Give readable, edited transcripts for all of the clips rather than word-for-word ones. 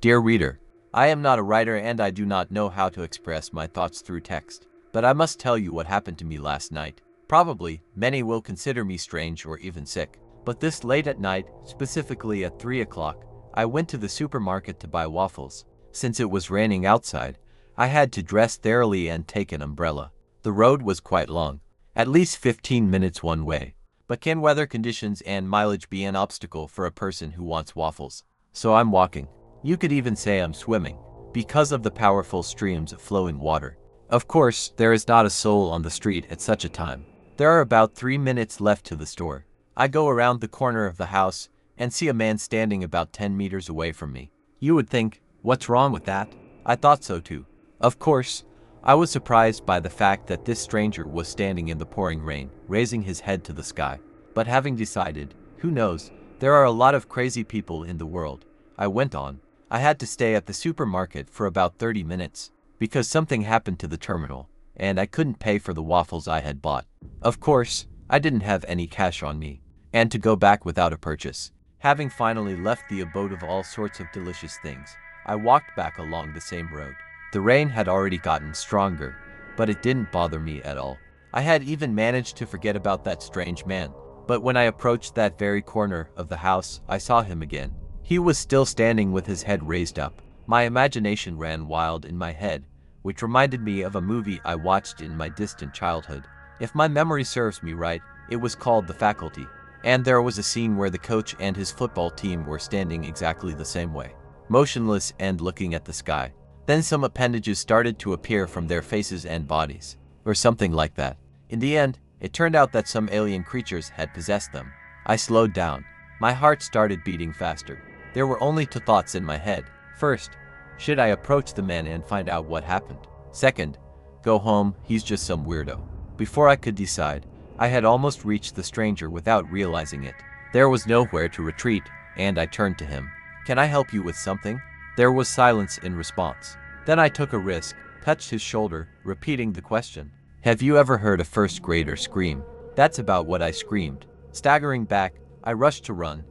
Dear reader, I am not a writer and I do not know how to express my thoughts through text, but I must tell you what happened to me last night. Probably, many will consider me strange or even sick, but this late at night, specifically at 3 o'clock, I went to the supermarket to buy waffles. Since it was raining outside, I had to dress thoroughly and take an umbrella. The road was quite long, at least 15 minutes one way. But can weather conditions and mileage be an obstacle for a person who wants waffles? So I'm walking. You could even say I'm swimming, because of the powerful streams of flowing water. Of course, there is not a soul on the street at such a time. There are about 3 minutes left to the store. I go around the corner of the house and see a man standing about 10 meters away from me. You would think, what's wrong with that? I thought so too. Of course, I was surprised by the fact that this stranger was standing in the pouring rain, raising his head to the sky. But having decided, who knows, there are a lot of crazy people in the world, I went on. I had to stay at the supermarket for about 30 minutes, because something happened to the terminal, and I couldn't pay for the waffles I had bought. Of course, I didn't have any cash on me, and to go back without a purchase. Having finally left the abode of all sorts of delicious things, I walked back along the same road. The rain had already gotten stronger, but it didn't bother me at all. I had even managed to forget about that strange man. But when I approached that very corner of the house, I saw him again. He was still standing with his head raised up. My imagination ran wild in my head, which reminded me of a movie I watched in my distant childhood. If my memory serves me right, it was called The Faculty. And there was a scene where the coach and his football team were standing exactly the same way, motionless and looking at the sky. Then some appendages started to appear from their faces and bodies, or something like that. In the end, it turned out that some alien creatures had possessed them. I slowed down. My heart started beating faster. There were only two thoughts in my head. First, should I approach the man and find out what happened? Second, go home, he's just some weirdo. Before I could decide, I had almost reached the stranger without realizing it. There was nowhere to retreat, and I turned to him. Can I help you with something? There was silence in response. Then I took a risk, touched his shoulder, repeating the question. Have you ever heard a first grader scream? That's about what I screamed. Staggering back, I rushed to run,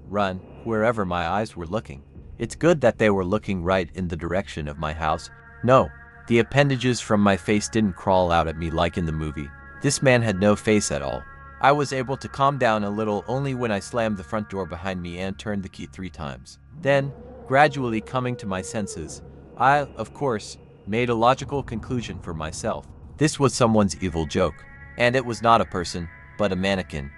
wherever my eyes were looking. It's good that they were looking right in the direction of my house. No, the appendages from my face didn't crawl out at me like in the movie. This man had no face at all. I was able to calm down a little only when I slammed the front door behind me and turned the key 3 times. Then, gradually coming to my senses, I, of course, made a logical conclusion for myself. This was someone's evil joke. And it was not a person, but a mannequin.